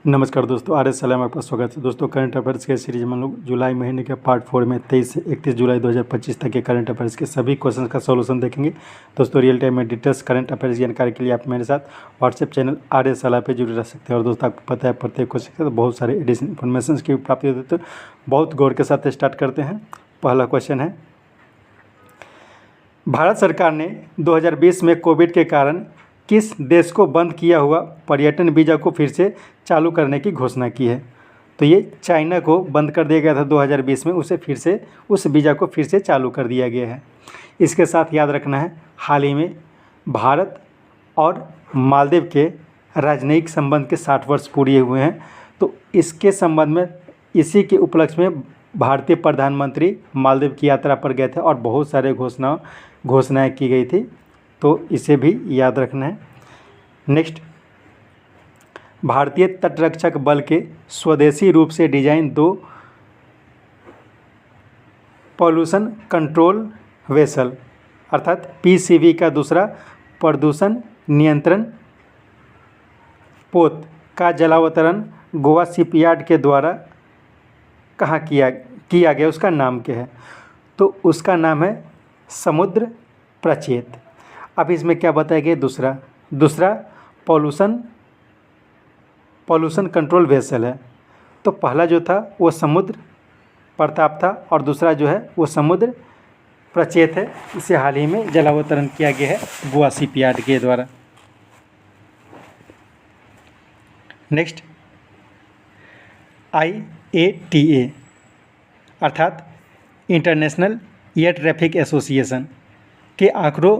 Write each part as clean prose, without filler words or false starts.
नमस्कार दोस्तों, R S सलाम आपका स्वागत है। दोस्तों, करंट अफेयर्स के सीरीज में हम लोग जुलाई महीने के पार्ट 4 में 23 से 31 जुलाई 2025 तक के करंट अफेयर्स के सभी क्वेश्चन का सॉल्यूशन देखेंगे। दोस्तों, रियल टाइम में डिटेल्स करंट अफेयर्स जानकारी के लिए आप मेरे साथ व्हाट्सएप चैनल आर एस सलाम पे जुड़े रह सकते हैं। और दोस्तों, आपको पता है प्रत्येक क्वेश्चन के तो बहुत सारे एडिशनल इन्फॉर्मेशन की प्राप्ति होती है, तो बहुत गौर के साथ स्टार्ट करते हैं। पहला क्वेश्चन है, भारत सरकार ने 2020 में कोविड के कारण किस देश को बंद किया हुआ पर्यटन वीज़ा को फिर से चालू करने की घोषणा की है? तो ये चाइना को बंद कर दिया गया था 2020 में, उसे फिर से उस वीज़ा को फिर से चालू कर दिया गया है। इसके साथ याद रखना है, हाल ही में भारत और मालदीव के राजनयिक संबंध के 60 वर्ष पूरे हुए हैं। तो इसके संबंध में इसी के उपलक्ष्य में भारतीय प्रधानमंत्री मालदीव की यात्रा पर गए थे और बहुत सारे घोषणाएँ की गई थी, तो इसे भी याद रखना है। नेक्स्ट, भारतीय तटरक्षक बल के स्वदेशी रूप से डिजाइन 2 पॉल्यूशन कंट्रोल वेसल अर्थात पीसीवी का दूसरा प्रदूषण नियंत्रण पोत का जलावतरण गोवा शिपयार्ड के द्वारा कहाँ किया गया, उसका नाम क्या है? तो उसका नाम है समुद्र प्रचेत। अब इसमें क्या बताया गया? दूसरा पॉल्यूशन कंट्रोल वेसल है। तो पहला जो था वो समुद्र प्रताप था और दूसरा जो है वो समुद्र प्रचेत है। इसे हाल ही में जलावतरण किया गया है गोवा शिपयार्ड के द्वारा। नेक्स्ट, IATA अर्थात इंटरनेशनल एयर ट्रैफिक एसोसिएशन के आंकड़ों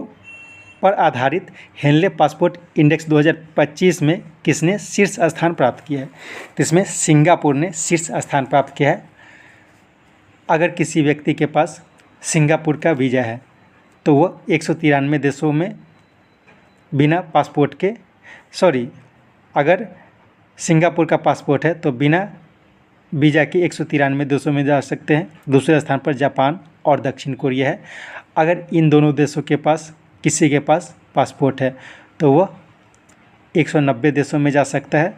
पर आधारित हेनले पासपोर्ट इंडेक्स 2025 में किसने शीर्ष स्थान प्राप्त किया है? तो इसमें सिंगापुर ने शीर्ष स्थान प्राप्त किया है। अगर किसी व्यक्ति के पास सिंगापुर का वीज़ा है तो वह 193 देशों में बिना पासपोर्ट के अगर सिंगापुर का पासपोर्ट है तो बिना वीज़ा के 193 देशों में जा सकते हैं। दूसरे स्थान पर जापान और दक्षिण कोरिया है। अगर इन दोनों देशों के पास किसी के पास पासपोर्ट है तो वह 190 देशों में जा सकता है।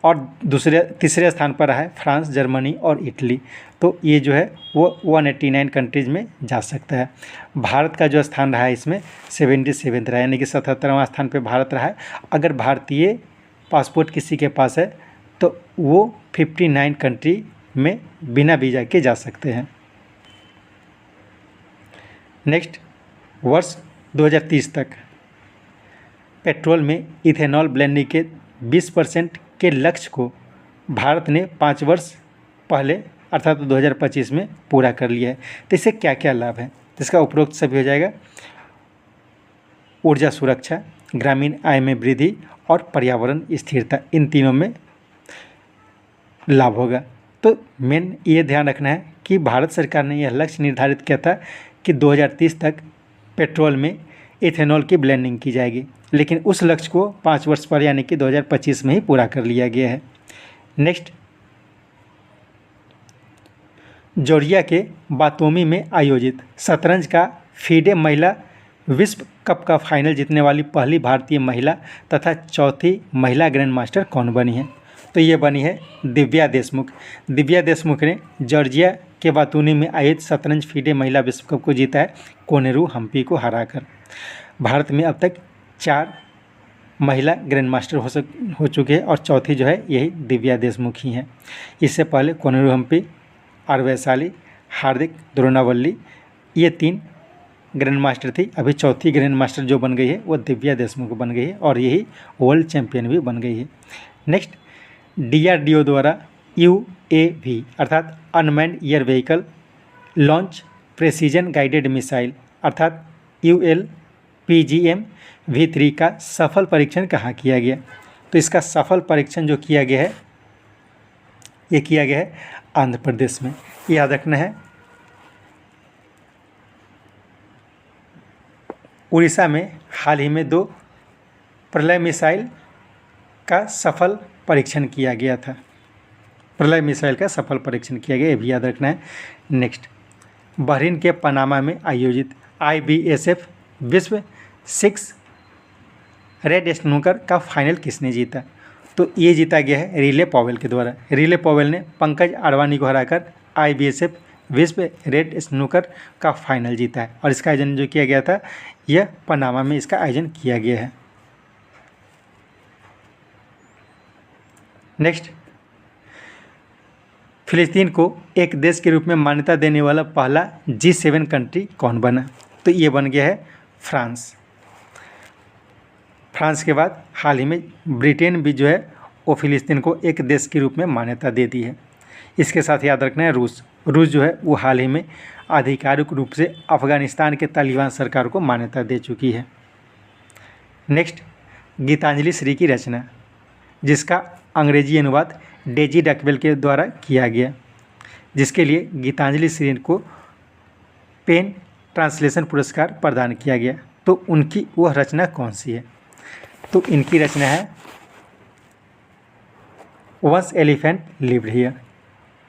और तीसरे स्थान पर है फ्रांस, जर्मनी और इटली। तो ये जो है वो 189 कंट्रीज़ में जा सकता है। भारत का जो स्थान रहा है इसमें 77 रहा है, यानी कि 77वां स्थान पे भारत रहा है। अगर भारतीय पासपोर्ट किसी के पास है तो वो 59 कंट्री में बिना वीज़ा के जा सकते हैं। नेक्स्ट, वर्ष 2030 तक पेट्रोल में इथेनॉल ब्लेंडिंग के 20% के लक्ष्य को भारत ने 5 वर्ष पहले अर्थात 2025 में पूरा कर लिया है। तो इससे क्या क्या लाभ है? तो इसका उपरोक्त सभी हो जाएगा। ऊर्जा सुरक्षा, ग्रामीण आय में वृद्धि और पर्यावरण स्थिरता, इन तीनों में लाभ होगा। तो मेन ये ध्यान रखना है कि भारत सरकार ने यह लक्ष्य निर्धारित किया था कि 2030 तक पेट्रोल में इथेनॉल की ब्लेंडिंग की जाएगी, लेकिन उस लक्ष्य को 5 वर्ष पर यानी कि 2025 में ही पूरा कर लिया गया है। नेक्स्ट, जॉर्जिया के बातोमी में आयोजित शतरंज का फीडे महिला विश्व कप का फाइनल जीतने वाली पहली भारतीय महिला तथा चौथी महिला ग्रैंड मास्टर कौन बनी है? तो ये बनी है दिव्या देशमुख। दिव्या देशमुख ने जॉर्जिया के बातूनी में आयोजित शतरंज फीडे महिला विश्व कप को जीता है कोनेरू हम्पी को हराकर। भारत में अब तक 4 महिला ग्रैंड मास्टर हो चुके हैं और चौथी जो है यही दिव्या देशमुख ही हैं। इससे पहले कोनेरू हम्पी, आर वैशाली, हार्दिक द्रोणावल्ली, ये 3 ग्रैंड मास्टर थी। अभी चौथी ग्रैंड मास्टर जो बन गई है वो दिव्या देशमुख बन गई है और यही वर्ल्ड चैम्पियन भी बन गई है। नेक्स्ट, DRDO द्वारा UAV अर्थात unmanned air vehicle launch precision guided missile अर्थात ULPGM V3 का सफल परीक्षण कहाँ किया गया? तो इसका सफल परीक्षण जो किया गया है ये किया गया है आंध्र प्रदेश में। याद रखना है, उड़ीसा में हाल ही में 2 प्रलय मिसाइल का सफल परीक्षण किया गया था। प्रलय मिसाइल का सफल परीक्षण किया गया, ये भी याद रखना है। नेक्स्ट, बहरीन के पनामा में आयोजित IBSF विश्व 6 रेड स्नूकर का फाइनल किसने जीता? तो ये जीता गया है रिले पॉवेल के द्वारा। रिले पॉवेल ने पंकज आडवाणी को हराकर IBSF विश्व रेड स्नूकर का फाइनल जीता है और इसका आयोजन जो किया गया था यह पनामा में इसका आयोजन किया गया है। नेक्स्ट, फिलिस्तीन को एक देश के रूप में मान्यता देने वाला पहला G7 कंट्री कौन बना? तो ये बन गया है फ्रांस। फ्रांस के बाद हाल ही में ब्रिटेन भी जो है वो फिलिस्तीन को एक देश के रूप में मान्यता दे दी है। इसके साथ याद रखना है रूस जो है वो हाल ही में आधिकारिक रूप से अफगानिस्तान के तालिबान सरकार को मान्यता दे चुकी है। नेक्स्ट, गीतांजलि श्री की रचना जिसका अंग्रेजी अनुवाद डेजी डकवेल के द्वारा किया गया, जिसके लिए गीतांजलि श्री को पेन ट्रांसलेशन पुरस्कार प्रदान किया गया। तो उनकी वह रचना कौन सी है? तो इनकी रचना है once elephant lived here.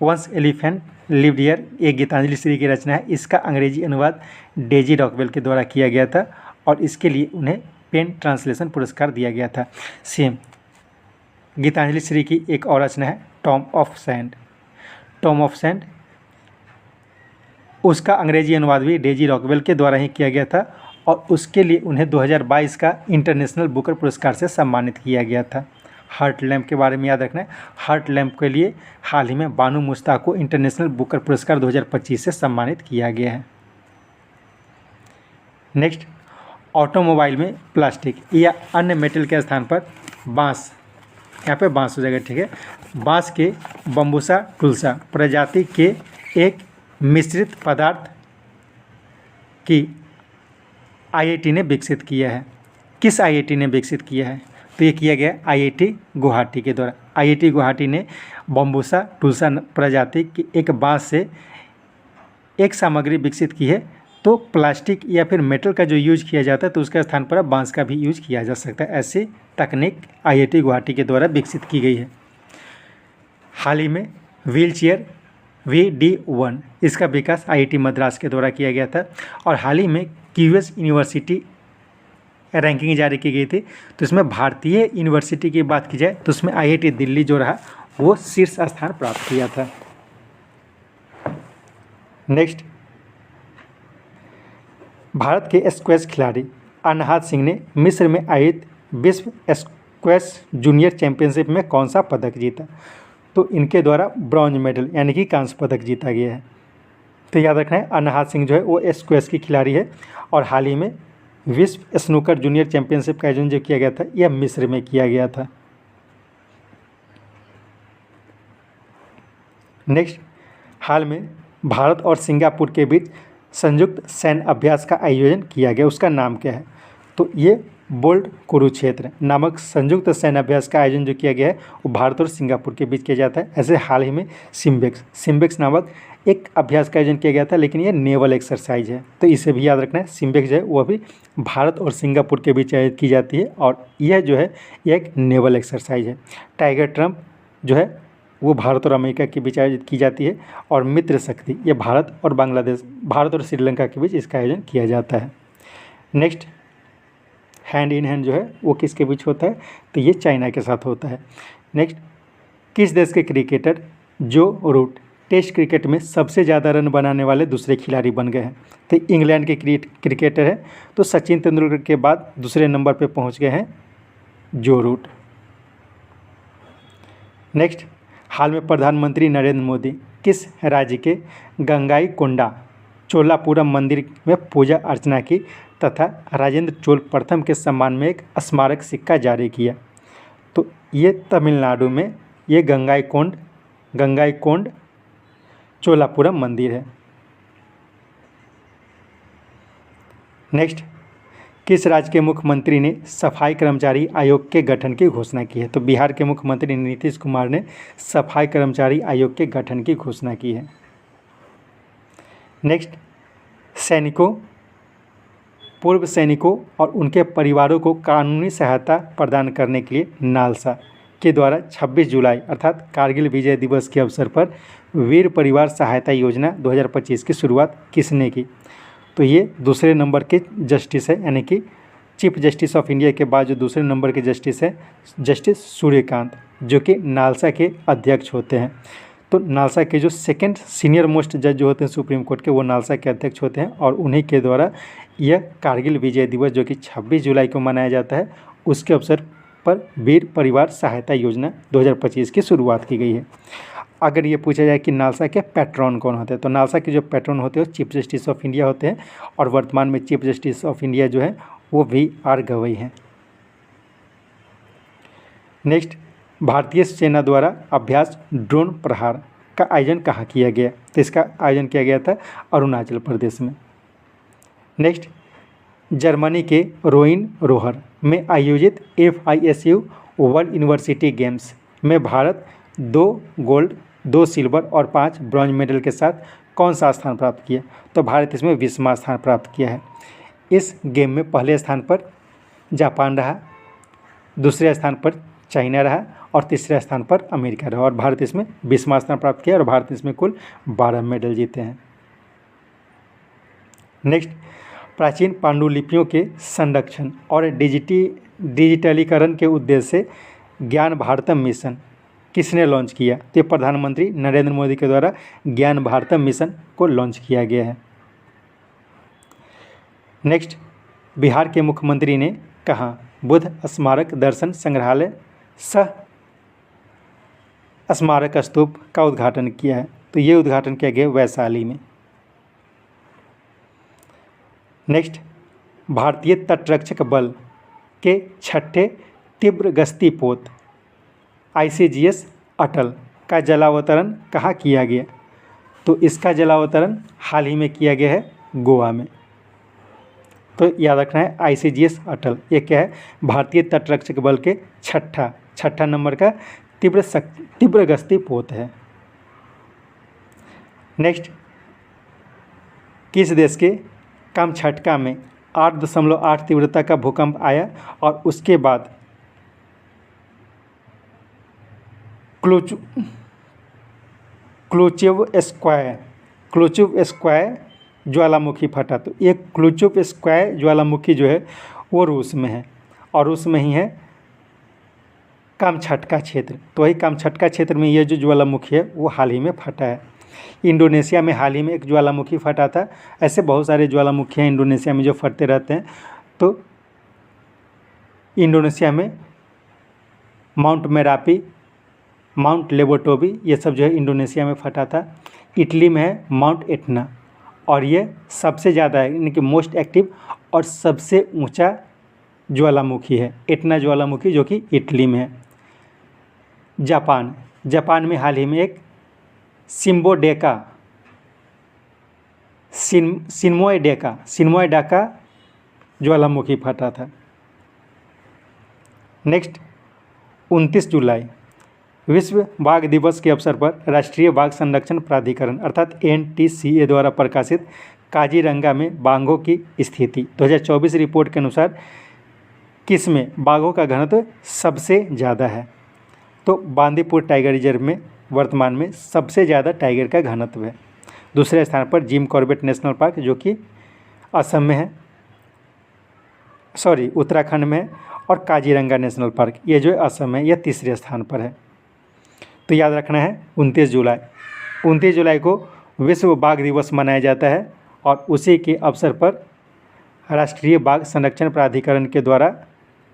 Once elephant lived here ये गीतांजलि श्री की रचना है। इसका अंग्रेजी अनुवाद डेजी डकवेल के द्वारा किया गया था और इसके लिए उन्हें पेन ट्रांसलेशन पुरस्कार दिया गया था। सेम गीतांजलि श्री की एक और रचना है Tom of sand. Tom of sand उसका अंग्रेजी अनुवाद भी डेजी डकवेल के द्वारा ही किया गया था और उसके लिए उन्हें 2022 का इंटरनेशनल बुकर पुरस्कार से सम्मानित किया गया था। हार्ट लैम्प के बारे में याद रखना है। हार्ट लैम्प के लिए हाल ही में बानू मुश्ताक को इंटरनेशनल बुकर पुरस्कार 2025 से सम्मानित किया गया है। नेक्स्ट, ऑटोमोबाइल में प्लास्टिक या अन्य मेटल के स्थान पर बांस, यहाँ पे बांस हो जाएगा, ठीक है। बांस के बम्बूसा टुल्सा प्रजाति के एक मिश्रित पदार्थ की IIT ने विकसित किया है। किस IIT ने विकसित किया है? तो ये किया गया IIT गुवाहाटी के द्वारा। IIT गुवाहाटी ने बम्बूसा टुल्सा प्रजाति की एक बांस से एक सामग्री विकसित की है। तो प्लास्टिक या फिर मेटल का जो यूज किया जाता है तो उसके स्थान पर बांस का भी यूज किया जा सकता है। ऐसी तकनीक IIT गुवाहाटी के द्वारा विकसित की गई है। हाल ही में व्हील चेयर VD1 इसका विकास IIT मद्रास के द्वारा किया गया था और हाल ही में QS यूनिवर्सिटी रैंकिंग जारी की गई थी। तो इसमें भारतीय यूनिवर्सिटी की बात की जाए तो उसमें IIT दिल्ली जो रहा वो शीर्ष स्थान प्राप्त किया था। नेक्स्ट, भारत के स्क्वैश खिलाड़ी अनहाद सिंह ने मिस्र में आयोजित विश्व स्क्वैश जूनियर चैंपियनशिप में कौन सा पदक जीता? तो इनके द्वारा ब्रॉन्ज मेडल यानी कि कांस्य पदक जीता गया है। तो याद रखना है अनहाद सिंह जो है वो स्क्वैश की खिलाड़ी है और हाल ही में विश्व स्नूकर जूनियर चैंपियनशिप का आयोजन जो किया गया था यह मिस्र में किया गया था। नेक्स्ट, हाल में भारत और सिंगापुर के बीच संयुक्त सैन्य अभ्यास का आयोजन किया गया, उसका नाम क्या है? तो ये बोल्ड कुरुक्षेत्र नामक संयुक्त सैन्य अभ्यास का आयोजन जो किया गया है वो भारत और सिंगापुर के बीच किया जाता है। ऐसे हाल ही में सिम्बेक्स नामक एक अभ्यास का आयोजन किया गया था, लेकिन ये नेवल एक्सरसाइज है। तो इसे भी याद रखना है। सिम्बेक्स जो है वो भी भारत और सिंगापुर के बीच आयोजित की जाती है और यह जो है यह एक नेवल एक्सरसाइज है। टाइगर ट्रम्प जो है वो भारत और अमेरिका के बीच आयोजित की जाती है और मित्र शक्ति ये भारत और बांग्लादेश, भारत और श्रीलंका के बीच इसका आयोजन किया जाता है। नेक्स्ट, हैंड इन हैंड जो है वो किसके बीच होता है? तो ये चाइना के साथ होता है। नेक्स्ट, किस देश के क्रिकेटर जो रूट टेस्ट क्रिकेट में सबसे ज़्यादा रन बनाने वाले दूसरे खिलाड़ी बन गए हैं? तो इंग्लैंड के क्रिकेटर हैं। तो सचिन तेंदुलकर के बाद दूसरे नंबर पे पहुंच गए हैं जो रूट। नेक्स्ट, हाल में प्रधानमंत्री नरेंद्र मोदी किस राज्य के गंगाईकोंडा चोलापुरम मंदिर में पूजा अर्चना की तथा राजेंद्र चोल प्रथम के सम्मान में एक स्मारक सिक्का जारी किया? तो ये तमिलनाडु में ये गंगाईकोंड चोलापुरम मंदिर है। नेक्स्ट, किस राज्य के मुख्यमंत्री ने सफाई कर्मचारी आयोग के गठन की घोषणा की है? तो बिहार के मुख्यमंत्री नीतीश कुमार ने सफाई कर्मचारी आयोग के गठन की घोषणा की है। नेक्स्ट, पूर्व सैनिकों और उनके परिवारों को कानूनी सहायता प्रदान करने के लिए नालसा के द्वारा 26 जुलाई अर्थात कारगिल विजय दिवस के अवसर पर वीर परिवार सहायता योजना 2025 की शुरुआत किसने की? तो ये दूसरे नंबर के जस्टिस है यानी कि चीफ जस्टिस ऑफ इंडिया के बाद जो दूसरे नंबर के जस्टिस है जस्टिस सूर्यकांत, जो कि नालसा के अध्यक्ष होते हैं। तो नालसा के जो सेकंड सीनियर मोस्ट जज जो होते हैं सुप्रीम कोर्ट के, वो नालसा के अध्यक्ष होते हैं और उन्हीं के द्वारा यह कारगिल विजय दिवस जो कि 26 जुलाई को मनाया जाता है, उसके अवसर पर वीर परिवार सहायता योजना 2025 की शुरुआत की गई है। अगर ये पूछा जाए कि नालसा के पैट्रॉन कौन होते हैं, तो नालसा के जो पैट्रॉन होते हैं वो चीफ जस्टिस ऑफ इंडिया होते हैं और वर्तमान में चीफ जस्टिस ऑफ इंडिया जो है वो VR गवई हैं। नेक्स्ट, भारतीय सेना द्वारा अभ्यास ड्रोन प्रहार का आयोजन कहाँ किया गया? तो इसका आयोजन किया गया था अरुणाचल प्रदेश में। नेक्स्ट, जर्मनी के रोइन रोहर में आयोजित FISU वर्ल्ड यूनिवर्सिटी गेम्स में भारत 2 गोल्ड, 2 सिल्वर और 5 ब्रॉन्ज मेडल के साथ कौन सा स्थान प्राप्त किया? तो भारत इसमें 20वां स्थान प्राप्त किया है। इस गेम में पहले स्थान पर जापान रहा, दूसरे स्थान पर चाइना रहा और तीसरे स्थान पर अमेरिका रहा और भारत इसमें 20वां स्थान प्राप्त किया और भारत इसमें कुल 12 मेडल जीते हैं। नेक्स्ट, प्राचीन पांडुलिपियों के संरक्षण और डिजिटलीकरण के उद्देश्य से ज्ञान भारतम मिशन किसने लॉन्च किया? तो प्रधानमंत्री नरेंद्र मोदी के द्वारा ज्ञान भारतम मिशन को लॉन्च किया गया है। नेक्स्ट, बिहार के मुख्यमंत्री ने कहा बुद्ध स्मारक दर्शन संग्रहालय सह स्मारक स्तूप का उद्घाटन किया है? तो ये उद्घाटन किया गया वैशाली में। नेक्स्ट, भारतीय तटरक्षक बल के 6ठे तीव्र गश्ती पोत ICGS अटल का जलावतरण कहाँ किया गया? तो इसका जलावतरण हाल ही में किया गया है गोवा में। तो याद रखना है ICGS अटल ये क्या है? भारतीय तटरक्षक बल के छठा नंबर का तीव्र गश्ती पोत है। नेक्स्ट, किस देश के कामचटका में 8.8 तीव्रता का भूकंप आया और उसके बाद क्लुचेव स्क्वायर ज्वालामुखी फटा? तो ये क्लुचेव स्क्वायर ज्वालामुखी जो है वो रूस में है और रूस में ही है कामचटका क्षेत्र। तो वही कामचटका क्षेत्र में ये जो ज्वालामुखी है वो हाल ही में फटा है। इंडोनेशिया में हाल ही में एक ज्वालामुखी फटा था। ऐसे बहुत सारे ज्वालामुखी हैं इंडोनेशिया में जो फटते रहते हैं। तो इंडोनेशिया में माउंट मेरापी, माउंट लेबोटोबी ये सब जो है इंडोनेशिया में फटा था। इटली में है माउंट एटना और ये सबसे ज़्यादा है यानी कि मोस्ट एक्टिव और सबसे ऊंचा ज्वालामुखी है एटना ज्वालामुखी जो कि इटली में है। जापान में हाल ही में एक सिन्मोएडाका ज्वालामुखी फटा था। नेक्स्ट, 29 जुलाई विश्व बाघ दिवस के अवसर पर राष्ट्रीय बाघ संरक्षण प्राधिकरण अर्थात NTCA द्वारा प्रकाशित काजीरंगा में बाघों की स्थिति 2024 रिपोर्ट के अनुसार किसमें बाघों का घनत्व सबसे ज़्यादा है? तो बांदीपुर टाइगर रिजर्व में वर्तमान में सबसे ज़्यादा टाइगर का घनत्व है। दूसरे स्थान पर जिम कॉर्बेट नेशनल पार्क जो कि असम में है, उत्तराखंड में है और काजीरंगा नेशनल पार्क ये जो है असम है, यह तीसरे स्थान पर है। तो याद रखना है 29 जुलाई को विश्व बाघ दिवस मनाया जाता है और उसी के अवसर पर राष्ट्रीय बाघ संरक्षण प्राधिकरण के द्वारा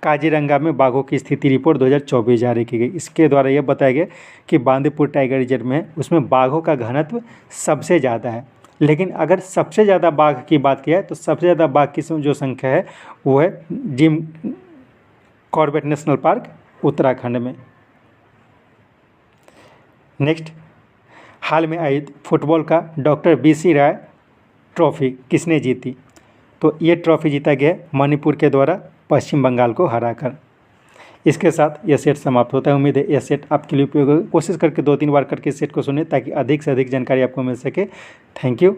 काजीरंगा में बाघों की स्थिति रिपोर्ट 2024 जारी की गई। इसके द्वारा यह बताया गया कि बांदीपुर टाइगर रिजर्व में है उसमें बाघों का घनत्व सबसे ज़्यादा है। लेकिन अगर सबसे ज़्यादा बाघ की बात किया तो सबसे ज़्यादा बाघ की जो संख्या है वो है Jim Corbett national park Uttarakhand में। नेक्स्ट, हाल में आयोजित फुटबॉल का डॉक्टर BC राय ट्रॉफी किसने जीती? तो ये ट्रॉफी जीता गया मणिपुर के द्वारा पश्चिम बंगाल को हराकर। इसके साथ यह सेट समाप्त होता है। उम्मीद है यह सेट आपके लिए उपयोगी। कोशिश करके 2-3 बार करके इस सेट को सुने ताकि अधिक से अधिक जानकारी आपको मिल सके। Thank you.